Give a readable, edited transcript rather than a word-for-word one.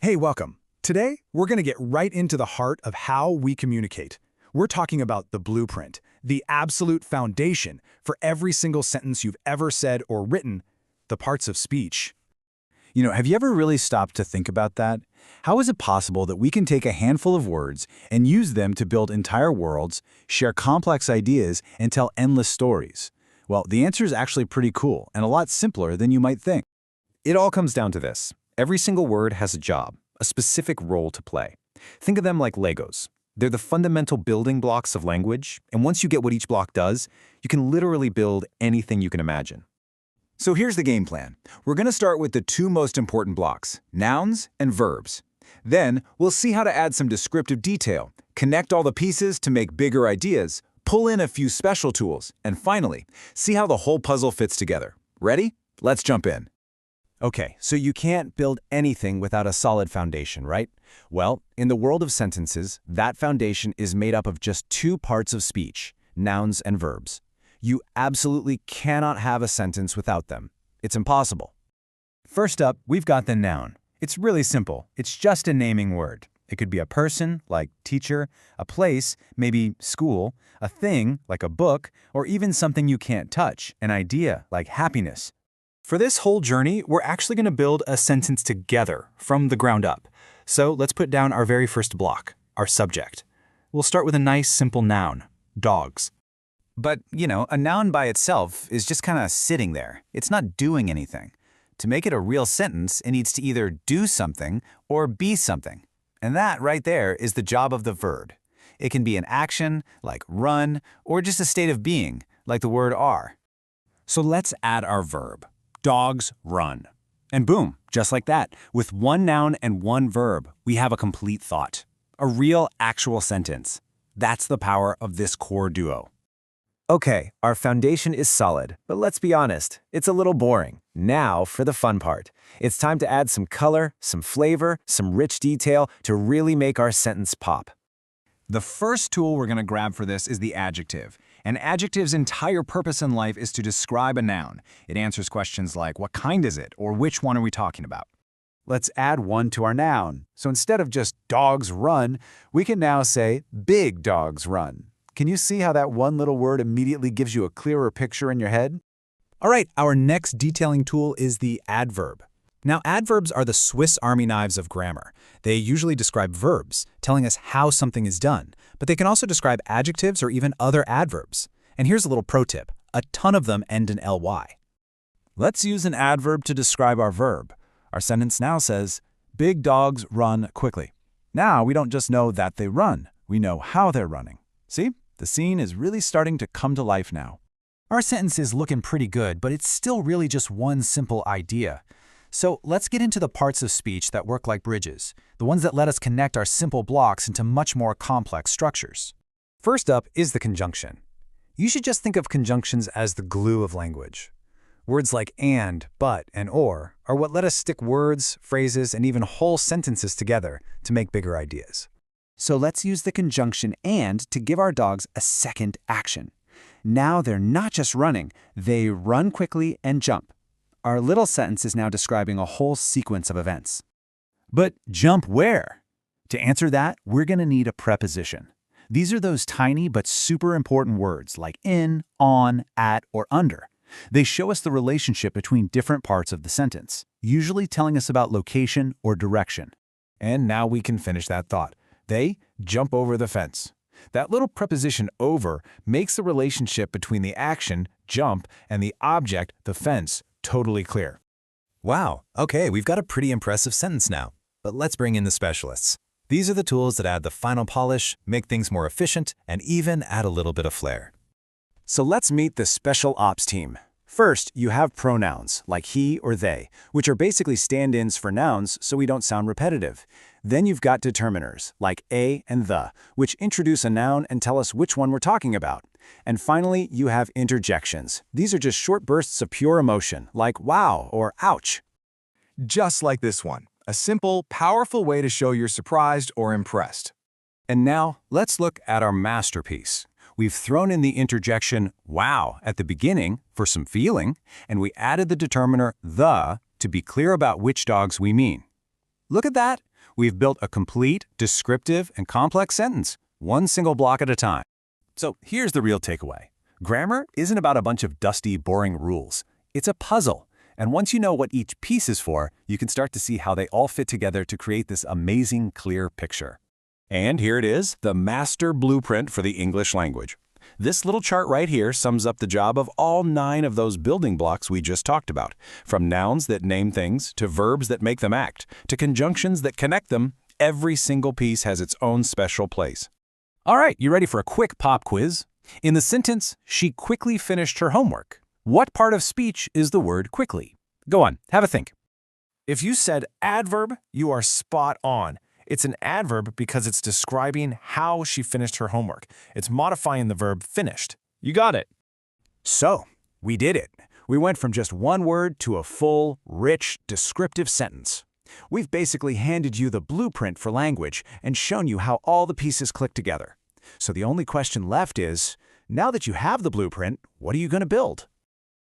Hey, welcome. Today, we're going to get right into the heart of how we communicate. We're talking about the blueprint, the absolute foundation for every single sentence you've ever said or written, the parts of speech. Have you ever really stopped to think about that? How is it possible that we can take a handful of words and use them to build entire worlds, share complex ideas, and tell endless stories? Well, the answer is actually pretty cool and a lot simpler than you might think. It all comes down to this. Every single word has a job, a specific role to play. Think of them like Legos. They're the fundamental building blocks of language, and once you get what each block does, you can literally build anything you can imagine. So here's the game plan. We're going to start with the two most important blocks, nouns and verbs. Then we'll see how to add some descriptive detail, connect all the pieces to make bigger ideas, pull in a few special tools, and finally, see how the whole puzzle fits together. Ready? Let's jump in. Okay, so you can't build anything without a solid foundation, right? Well, in the world of sentences, that foundation is made up of just two parts of speech, nouns and verbs. You absolutely cannot have a sentence without them. It's impossible. First up, we've got the noun. It's really simple. It's just a naming word. It could be a person, like teacher, a place, maybe school, a thing, like a book, or even something you can't touch, an idea, like happiness. For this whole journey, we're actually going to build a sentence together, from the ground up. So let's put down our very first block, our subject. We'll start with a nice, simple noun, dogs. But, a noun by itself is just kind of sitting there. It's not doing anything. To make it a real sentence, it needs to either do something or be something. And that right there is the job of the verb. It can be an action, like run, or just a state of being, like the word are. So let's add our verb. Dogs run. And boom, just like that, with one noun and one verb, we have a complete thought. A real, actual sentence. That's the power of this core duo. Okay, our foundation is solid, but let's be honest, it's a little boring. Now for the fun part. It's time to add some color, some flavor, some rich detail to really make our sentence pop. The first tool we're going to grab for this is the adjective. An adjective's entire purpose in life is to describe a noun. It answers questions like, what kind is it, or which one are we talking about? Let's add one to our noun. So instead of just dogs run, we can now say big dogs run. Can you see how that one little word immediately gives you a clearer picture in your head? All right, our next detailing tool is the adverb. Now, adverbs are the Swiss Army knives of grammar. They usually describe verbs, telling us how something is done, but they can also describe adjectives or even other adverbs. And here's a little pro tip. A ton of them end in ly. Let's use an adverb to describe our verb. Our sentence now says, big dogs run quickly. Now we don't just know that they run, we know how they're running. See? The scene is really starting to come to life now. Our sentence is looking pretty good, but it's still really just one simple idea. So let's get into the parts of speech that work like bridges, the ones that let us connect our simple blocks into much more complex structures. First up is the conjunction. You should just think of conjunctions as the glue of language. Words like and, but, and or are what let us stick words, phrases, and even whole sentences together to make bigger ideas. So let's use the conjunction and to give our dogs a second action. Now they're not just running, they run quickly and jump. Our little sentence is now describing a whole sequence of events. But jump where? To answer that, we're going to need a preposition. These are those tiny but super important words like in, on, at, or under. They show us the relationship between different parts of the sentence, usually telling us about location or direction. And now we can finish that thought. They jump over the fence. That little preposition over makes the relationship between the action, jump, and the object, the fence, totally clear. Wow, okay, we've got a pretty impressive sentence now. But let's bring in the specialists. These are the tools that add the final polish, make things more efficient, and even add a little bit of flair. So let's meet the special ops team. First, you have pronouns, like he or they, which are basically stand-ins for nouns so we don't sound repetitive. Then you've got determiners, like a and the, which introduce a noun and tell us which one we're talking about. And finally, you have interjections. These are just short bursts of pure emotion, like wow or ouch. Just like this one, a simple, powerful way to show you're surprised or impressed. And now, let's look at our masterpiece. We've thrown in the interjection wow at the beginning for some feeling, and we added the determiner the to be clear about which dogs we mean. Look at that! We've built a complete, descriptive, and complex sentence, one single block at a time. So here's the real takeaway. Grammar isn't about a bunch of dusty, boring rules. It's a puzzle. And once you know what each piece is for, you can start to see how they all fit together to create this amazing, clear picture. And here it is, the master blueprint for the English language. This little chart right here sums up the job of all 9 of those building blocks we just talked about, from nouns that name things, to verbs that make them act, to conjunctions that connect them. Every single piece has its own special place. All right, you ready for a quick pop quiz? In the sentence, she quickly finished her homework. What part of speech is the word quickly? Go on, have a think. If you said adverb, you are spot on. It's an adverb because it's describing how she finished her homework. It's modifying the verb finished. You got it. So, we did it. We went from just one word to a full, rich, descriptive sentence. We've basically handed you the blueprint for language and shown you how all the pieces click together. So the only question left is, now that you have the blueprint, what are you going to build?